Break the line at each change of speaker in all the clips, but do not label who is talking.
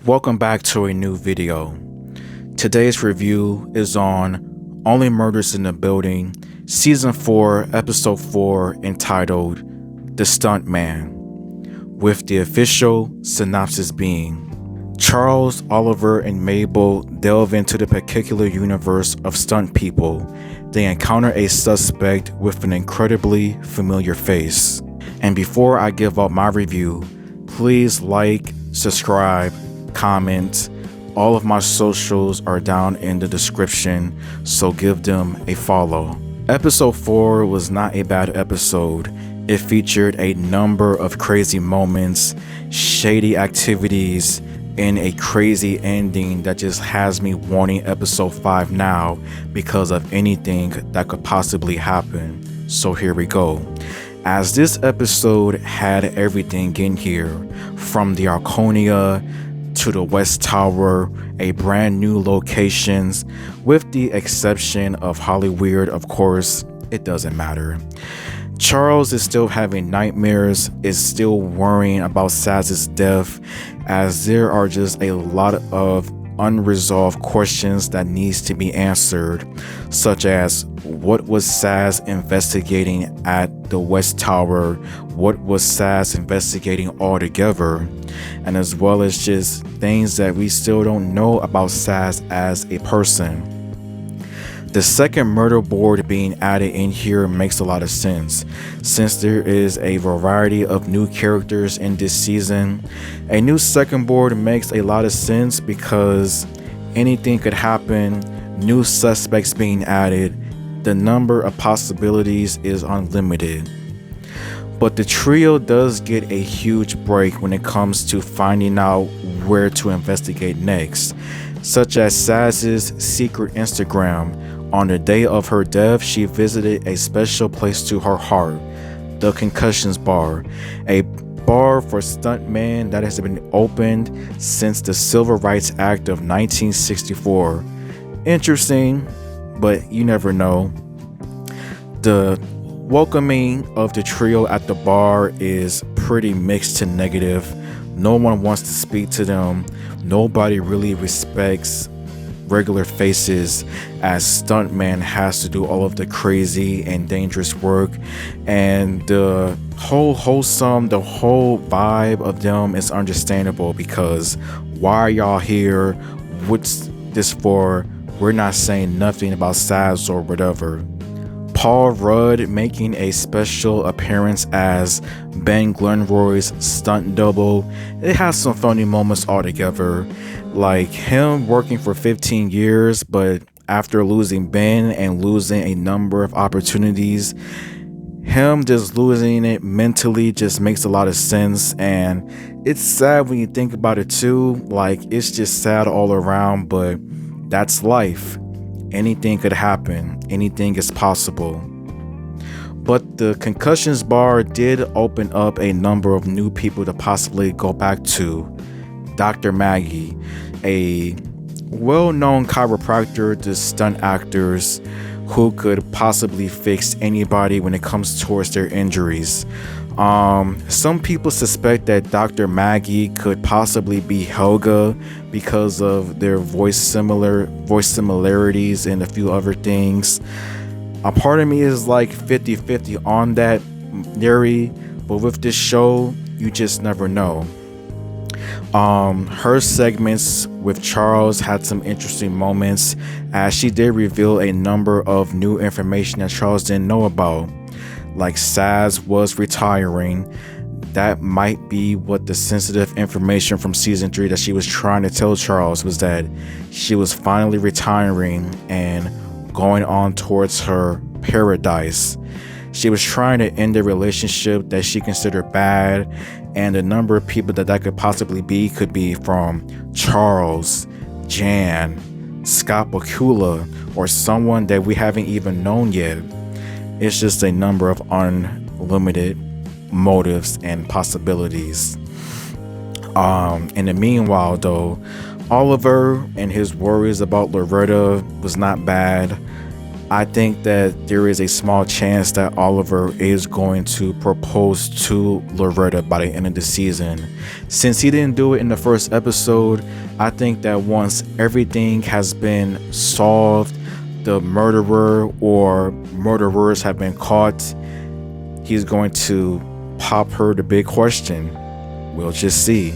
Welcome back to a new video. Today's review is on Only Murders in the Building, Season 4, Episode 4, entitled The Stunt Man, with the official synopsis being: Charles, Oliver, and Mabel delve into the particular universe of stunt people. They encounter a suspect with an incredibly familiar face. And before I give up my review, please like, subscribe, comment. All of my socials are down in the description, so give them a follow. Episode 4 was not a bad episode. It featured a number of crazy moments, shady activities, and a crazy ending that just has me wanting episode 5 now because of anything that could possibly happen. So here we go. As this episode had everything in here, from the Arconia to the West Tower, a brand new locations, with the exception of Hollywood, of course, it doesn't matter. Charles is still having nightmares, is still worrying about Sazz's death, as there are just a lot of unresolved questions that needs to be answered, such as what was Sazz investigating at the West Tower, what was Sazz investigating altogether, and as well as just things that we still don't know about Sazz as a person. The second murder board being added in here makes a lot of sense, since there is a variety of new characters in this season. A new second board makes a lot of sense because anything could happen, new suspects being added, the number of possibilities is unlimited. But the trio does get a huge break when it comes to finding out where to investigate next, such as Sazz's secret Instagram. On the day of her death, she visited a special place to her heart, the Concussions Bar, a bar for stuntmen that has been opened since the Civil Rights Act of 1964. Interesting, but you never know. The welcoming of the trio at the bar is pretty mixed to negative. No one wants to speak to them. Nobody really respects regular faces, as stuntman has to do all of the crazy and dangerous work, and the whole vibe of them is understandable, because why are y'all here? What's this for? We're not saying nothing about Sazz or whatever. Paul Rudd making a special appearance as Ben Glenroy's stunt double. It has some funny moments altogether, like him working for 15 years, but after losing Ben and losing a number of opportunities, him just losing it mentally just makes a lot of sense. And it's sad when you think about it too. Like, it's just sad all around, but that's life. Anything could happen. Anything is possible. But the Concussions Bar did open up a number of new people to possibly go back to. Dr. Maggie, a well-known chiropractor to stunt actors who could possibly fix anybody when it comes towards their injuries. Some people suspect that Dr. Maggie could possibly be Helga because of their voice similarities and a few other things. A part of me is like 50-50 on that theory, but with this show, you just never know. Her segments with Charles had some interesting moments, as she did reveal a number of new information that Charles didn't know about. Like Sazz was retiring. That might be what the sensitive information from season 3 that she was trying to tell Charles was, that she was finally retiring and going on towards her paradise. She was trying to end a relationship that she considered bad, and the number of people that could possibly be could be from Charles, Jan, Scott Bakula, or someone that we haven't even known yet. It's just a number of unlimited motives and possibilities. In the meanwhile though, Oliver and his worries about Loretta was not bad. I think that there is a small chance that Oliver is going to propose to Loretta by the end of the season. Since he didn't do it in the first episode, I think that once everything has been solved, the murderer or murderers have been caught, he's going to pop her the big question. We'll just see.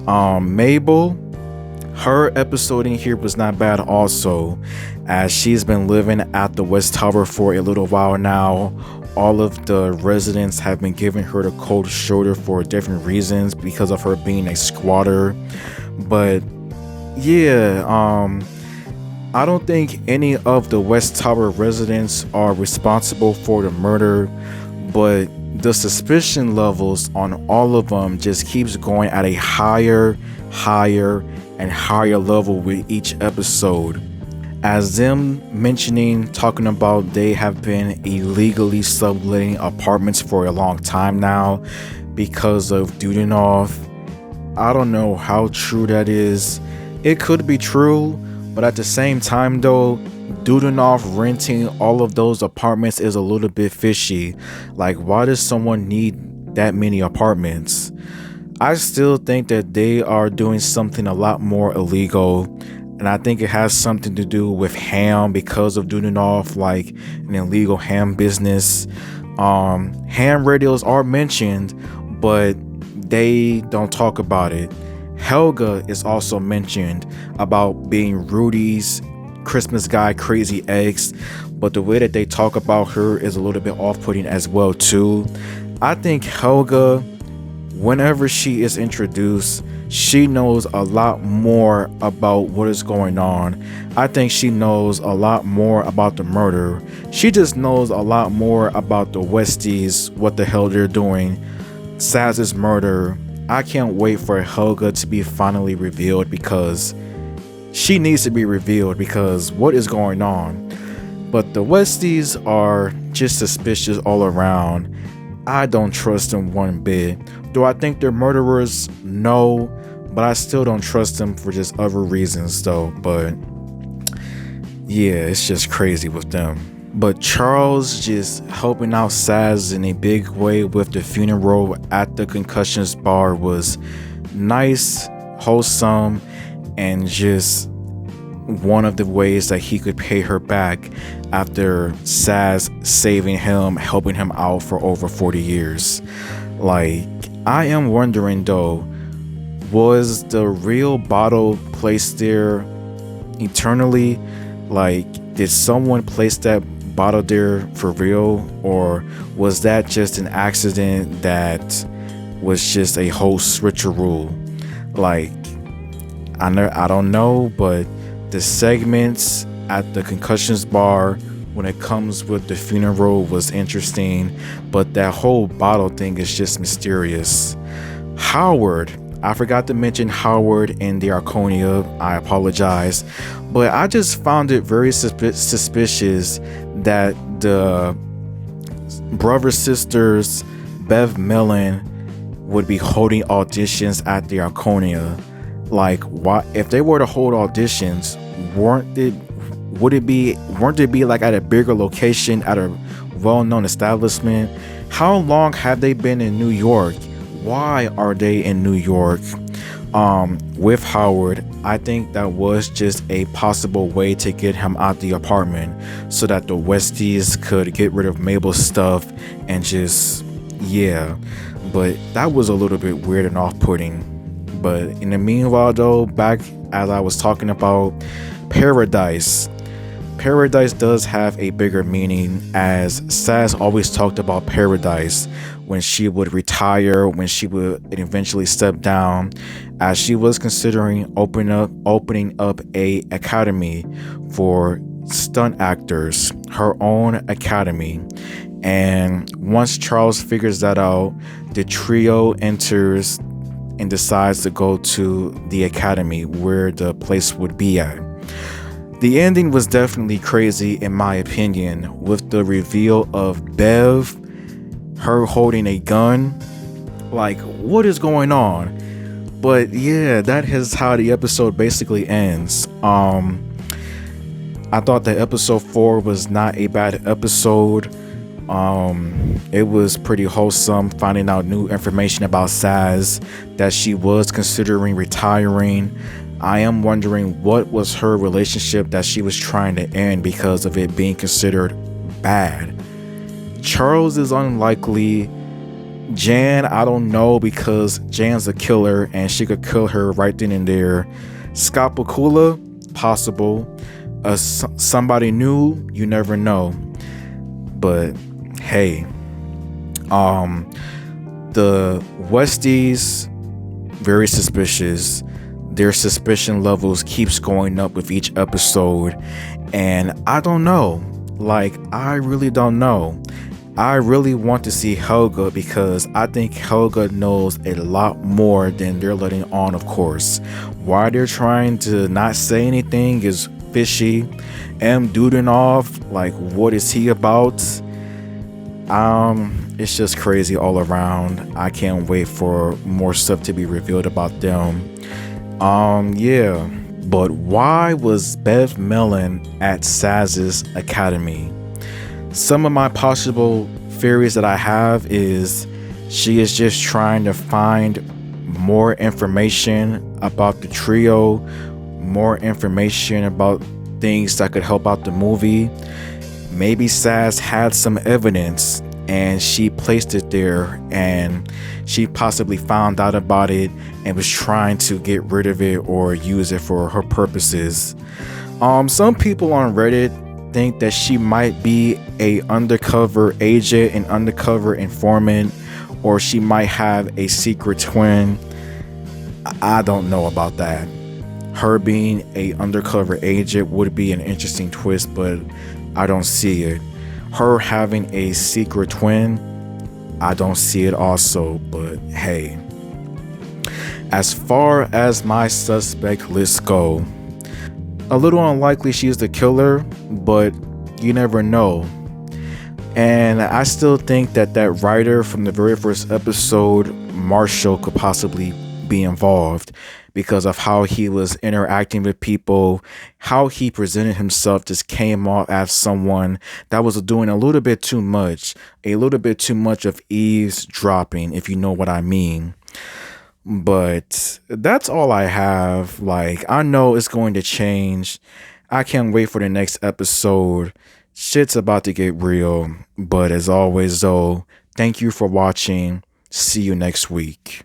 Mabel, her episode in here was not bad also, as she's been living at the West Tower for a little while now. All of the residents have been giving her the cold shoulder for different reasons because of her being a squatter. But yeah, I don't think any of the West Tower residents are responsible for the murder, but the suspicion levels on all of them just keeps going at a higher and higher level with each episode. As them talking about they have been illegally subletting apartments for a long time now because of Dudinoff. I don't know how true that is. It could be true, but at the same time though, Dudinoff renting all of those apartments is a little bit fishy. Like, why does someone need that many apartments? I still think that they are doing something a lot more illegal, and I think it has something to do with ham because of Dudinoff, like an illegal ham business. Ham radios are mentioned, but they don't talk about it. Helga is also mentioned about being Rudy's Christmas guy crazy ex, but the way that they talk about her is a little bit off-putting as well too. I think Helga, whenever she is introduced, she knows a lot more about what is going on. I think she knows a lot more about the murder. She just knows a lot more about the Westies, what the hell they're doing, Sazz's murder. I can't wait for Helga to be finally revealed, because she needs to be revealed, because what is going on? But the Westies are just suspicious all around. I don't trust them one bit. Do I think they're murderers? No, but I still don't trust them for just other reasons though. But yeah, it's just crazy with them. But Charles just helping out Sazz in a big way with the funeral at the Concussions Bar was nice, wholesome, and just one of the ways that he could pay her back after Sazz saving him, helping him out for over 40 years. Like, I am wondering though, was the real bottle placed there eternally? Like, did someone place that bottle there for real, or was that just an accident that was just a host ritual? Like, I don't know, but the segments at the Concussions Bar when it comes with the funeral was interesting, but that whole bottle thing is just mysterious. Howard, I forgot to mention Howard in the Arconia, I apologize, but I just found it very suspicious that the brother sisters Bev Mellon would be holding auditions at the Arconia. Like, why, if they were to hold auditions, weren't it be like at a bigger location, at a well-known establishment? How long have they been in New York? Why are they in New York? With Howard, I think that was just a possible way to get him out the apartment so that the Westies could get rid of Mabel's stuff and just, yeah. But that was a little bit weird and off-putting. But in the meanwhile though, back as I was talking about Paradise does have a bigger meaning, as Sazz always talked about Paradise when she would retire, when she would eventually step down, as she was considering opening up a academy for stunt actors, her own academy. And once Charles figures that out, the trio enters and decides to go to the academy where the place would be at. The ending was definitely crazy in my opinion, with the reveal of Bev, her holding a gun. Like, what is going on? But yeah, that is how the episode basically ends. I thought that episode 4 was not a bad episode. It was pretty wholesome, finding out new information about Sazz, that she was considering retiring. I am wondering what was her relationship that she was trying to end because of it being considered bad. Charles is unlikely. Jan, I don't know, because Jan's a killer and she could kill her right then and there. Scott Bakula, possible. Somebody new, you never know. But hey, the Westies, very suspicious. Their suspicion levels keeps going up with each episode, and I don't know. Like, I really don't know. I really want to see Helga because I think Helga knows a lot more than they're letting on, of course. Why they're trying to not say anything is fishy. M. Dudenov, like, what is he about? It's just crazy all around. I can't wait for more stuff to be revealed about them. Yeah. But why was Bev Mellon at Sazz's Academy? Some of my possible theories that I have is she is just trying to find more information about the trio, more information about things that could help out the movie. Maybe Sazz had some evidence and she placed it there, and she possibly found out about it and was trying to get rid of it or use it for her purposes. Some people on Reddit think that she might be a undercover agent, an undercover informant, or she might have a secret twin. I don't know about that. Her being a undercover agent would be an interesting twist, but I don't see it. Her having a secret twin, I don't see it also, but hey. As far as my suspect list go, a little unlikely she's the killer, but you never know. And I still think that that writer from the very first episode, Marshall, could possibly be involved because of how he was interacting with people, how he presented himself just came off as someone that was doing a little bit too much of eavesdropping, if you know what I mean. But that's all I have. Like, I know it's going to change. I can't wait for the next episode. Shit's about to get real. But as always, though, thank you for watching. See you next week.